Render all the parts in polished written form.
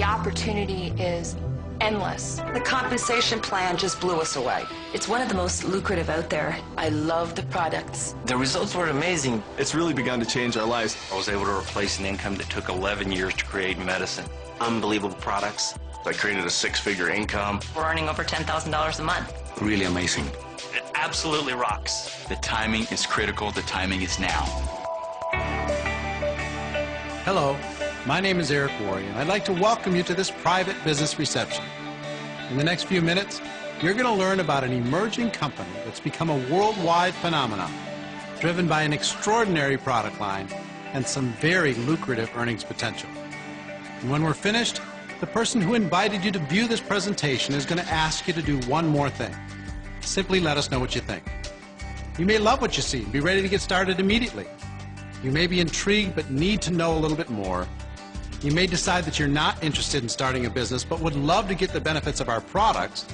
The opportunity is endless. The compensation plan just blew us away. It's one of the most lucrative out there. I love the products. The results were amazing. It's really begun to change our lives. I was able to replace an income that took 11 years to create in medicine. Unbelievable products. I created a six-figure income. We're earning over $10,000 a month. Really amazing. It absolutely rocks. The timing is critical. The timing is now. Hello, my name is Eric Worre, and I'd like to welcome you to this private business reception. In the next few minutes, you're going to learn about an emerging company that's become a worldwide phenomenon, driven by an extraordinary product line and some very lucrative earnings potential. And when we're finished, the person who invited you to view this presentation is going to ask you to do one more thing. Simply let us know what you think. You may love what you see and be ready to get started immediately. You may be intrigued but need to know a little bit more. You may decide that you're not interested in starting a business but would love to get the benefits of our products.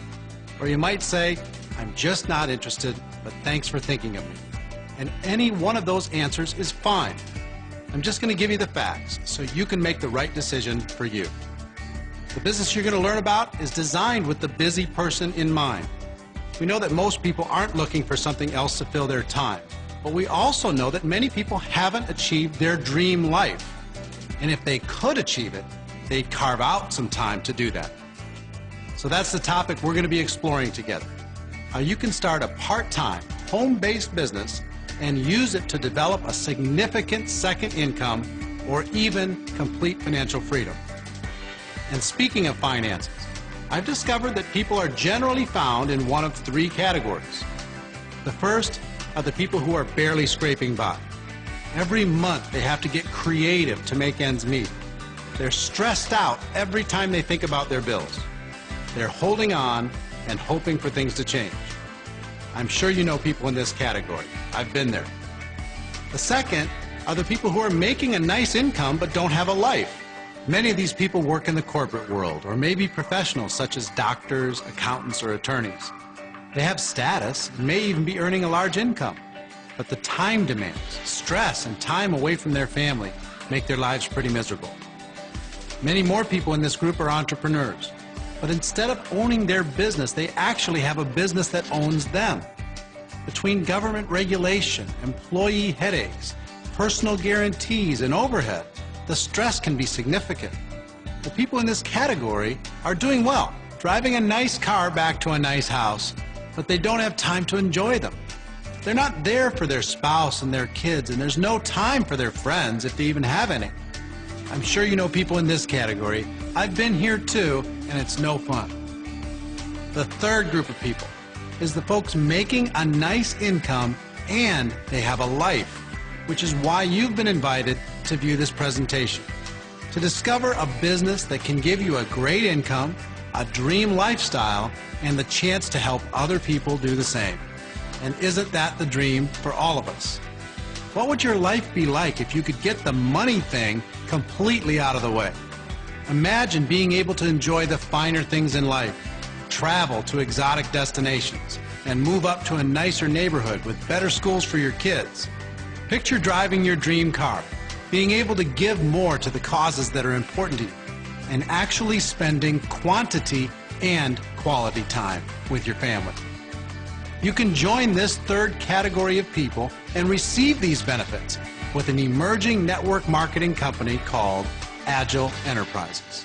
Or you might say, I'm just not interested, but thanks for thinking of me. And any one of those answers is fine. I'm just going to give you the facts so you can make the right decision for you. The business you're going to learn about is designed with the busy person in mind. We know that most people aren't looking for something else to fill their time. But we also know that many people haven't achieved their dream life. And if they could achieve it, they'd carve out some time to do that. So that's the topic we're going to be exploring together. How you can start a part-time, home-based business and use it to develop a significant second income or even complete financial freedom. And speaking of finances, I've discovered that people are generally found in one of three categories. The first are the people who are barely scraping by. Every month they have to get creative to make ends meet. They're stressed out every time they think about their bills. They're holding on and hoping for things to change. I'm sure you know people in this category. I've been there. The second are the people who are making a nice income but don't have a life. Many of these people work in the corporate world or may be professionals such as doctors, accountants, or attorneys. They have status and may even be earning a large income, but the time demands, stress, and time away from their family make their lives pretty miserable. Many more people in this group are entrepreneurs, but instead of owning their business, they actually have a business that owns them. Between government regulation, employee headaches, personal guarantees, and overhead, the stress can be significant. The people in this category are doing well, driving a nice car back to a nice house, but they don't have time to enjoy them. They're not there for their spouse and their kids, and there's no time for their friends if they even have any. I'm sure you know people in this category. I've been here too, and it's no fun. The third group of people is the folks making a nice income and they have a life, which is why you've been invited to view this presentation. To discover a business that can give you a great income, a dream lifestyle, and the chance to help other people do the same. And isn't that the dream for all of us? What would your life be like if you could get the money thing completely out of the way? Imagine being able to enjoy the finer things in life, travel to exotic destinations, and move up to a nicer neighborhood with better schools for your kids. Picture driving your dream car, being able to give more to the causes that are important to you, and actually spending quantity and quality time with your family. You can join this third category of people and receive these benefits with an emerging network marketing company called Agel Enterprises.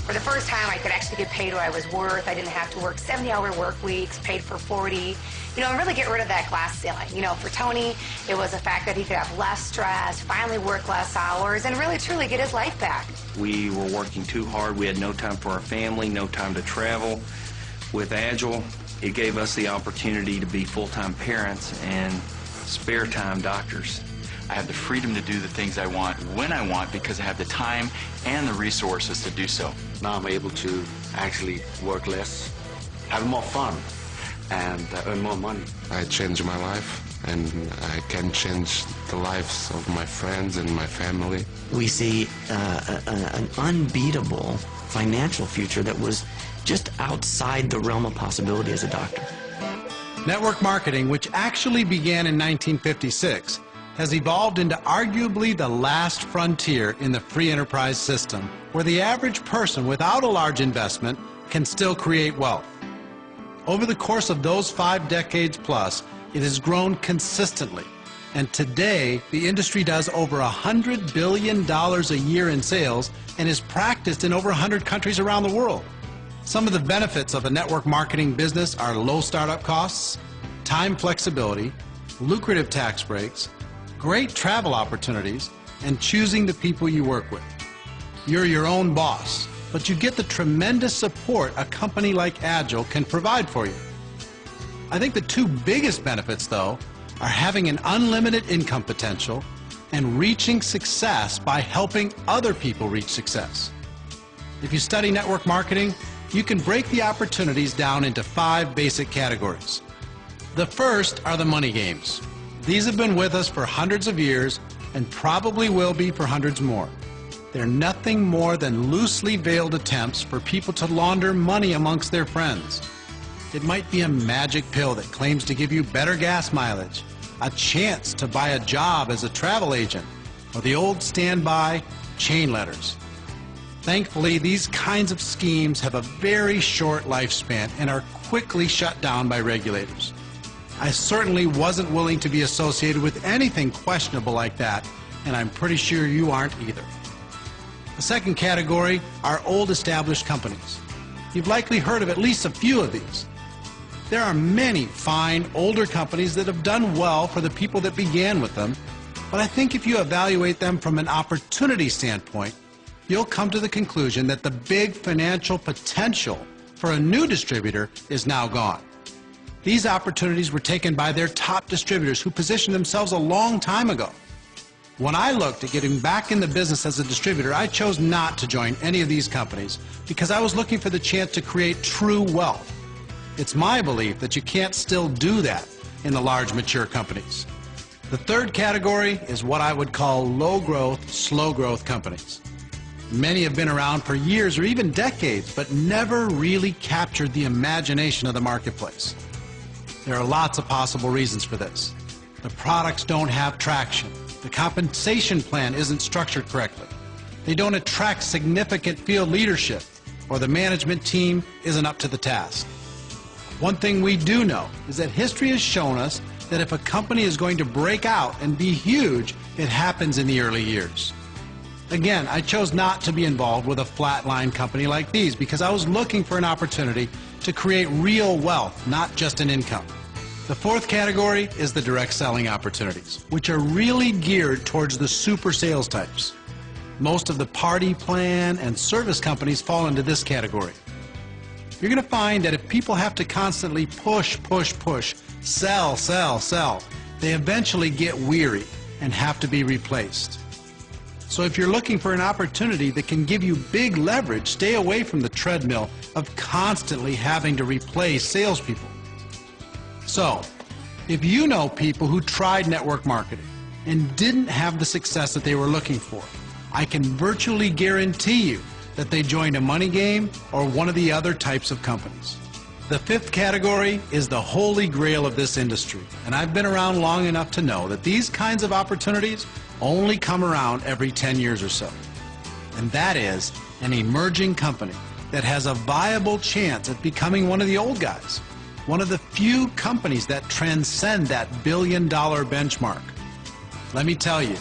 For the first time, I could actually get paid what I was worth. I didn't have to work 70-hour work weeks, paid for 40. And really get rid of that glass ceiling. For Tony, it was the fact that he could have less stress, finally work less hours, and really truly get his life back. We were working too hard. We had no time for our family, no time to travel. With Agel, it gave us the opportunity to be full-time parents and spare time doctors. I have the freedom to do the things I want when I want because I have the time and the resources to do so. Now I'm able to actually work less, have more fun, and earn more money. I changed my life, and I can change the lives of my friends and my family. We see an unbeatable financial future that was just outside the realm of possibility as a doctor. Network marketing, which actually began in 1956, has evolved into arguably the last frontier in the free enterprise system, where the average person without a large investment can still create wealth. Over the course of those 5 decades plus, it has grown consistently, and today the industry does over $100 billion a year in sales and is practiced in over 100 countries around the world. Some of the benefits of a network marketing business are low startup costs, time flexibility, lucrative tax breaks, great travel opportunities, and choosing the people you work with. You're your own boss, but you get the tremendous support a company like Agel can provide for you. I think the 2 biggest benefits, though, are having an unlimited income potential and reaching success by helping other people reach success. If you study network marketing, you can break the opportunities down into 5 basic categories. The first are the money games. These have been with us for hundreds of years and probably will be for hundreds more. They're nothing more than loosely veiled attempts for people to launder money amongst their friends. It might be a magic pill that claims to give you better gas mileage, a chance to buy a job as a travel agent, or the old standby chain letters. Thankfully, these kinds of schemes have a very short lifespan and are quickly shut down by regulators. I certainly wasn't willing to be associated with anything questionable like that, and I'm pretty sure you aren't either. The second category are old established companies. You've likely heard of at least a few of these. There are many fine older companies that have done well for the people that began with them, but I think if you evaluate them from an opportunity standpoint, you'll come to the conclusion that the big financial potential for a new distributor is now gone. These opportunities were taken by their top distributors who positioned themselves a long time ago. When I looked at getting back in the business as a distributor, I chose not to join any of these companies because I was looking for the chance to create true wealth. It's my belief that you can't still do that in the large, mature companies. The third category is what I would call low-growth, slow-growth companies. Many have been around for years or even decades, but never really captured the imagination of the marketplace. There are lots of possible reasons for this. The products don't have traction. The compensation plan isn't structured correctly. They don't attract significant field leadership, or the management team isn't up to the task. One thing we do know is that history has shown us that if a company is going to break out and be huge, it happens in the early years. Again, I chose not to be involved with a flatline company like these because I was looking for an opportunity to create real wealth, not just an income. The fourth category is the direct selling opportunities, which are really geared towards the super sales types. Most of the party plan and service companies fall into this category. You're going to find that if people have to constantly push, sell, they eventually get weary and have to be replaced. So if you're looking for an opportunity that can give you big leverage, stay away from the treadmill of constantly having to replace salespeople. So, if you know people who tried network marketing and didn't have the success that they were looking for, I can virtually guarantee you that they joined a money game or one of the other types of companies. The fifth category is the holy grail of this industry, and I've been around long enough to know that these kinds of opportunities only come around every 10 years or so. And that is an emerging company that has a viable chance at becoming one of the old guys. One of the few companies that transcend that billion-dollar benchmark. Let me tell you,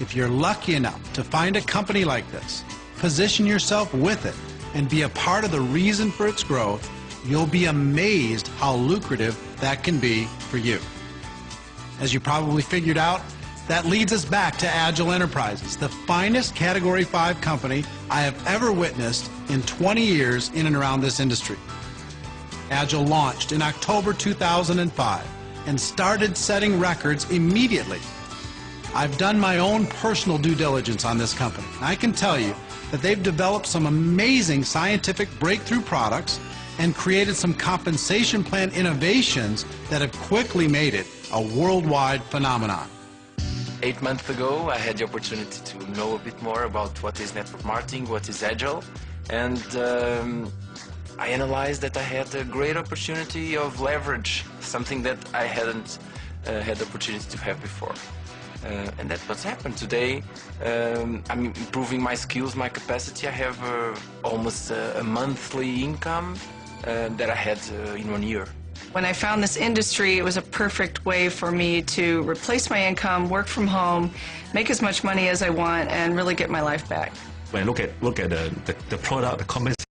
if you're lucky enough to find a company like this, position yourself with it, and be a part of the reason for its growth, you'll be amazed how lucrative that can be for you. As you probably figured out, that leads us back to Agel Enterprises, the finest Category 5 company I have ever witnessed in 20 years in and around this industry. Agel launched in October 2005 and started setting records immediately. I've done my own personal due diligence on this company. I can tell you that they've developed some amazing scientific breakthrough products and created some compensation plan innovations that have quickly made it a worldwide phenomenon. 8 months ago, I had the opportunity to know a bit more about what is network marketing, what is Agel, and I analyzed that I had a great opportunity of leverage, something that I hadn't had the opportunity to have before. And that's what's happened today. I'm improving my skills, my capacity. I have almost a monthly income that I had in 1 year. When I found this industry, it was a perfect way for me to replace my income, work from home, make as much money as I want, and really get my life back. When I look at the product, the compensation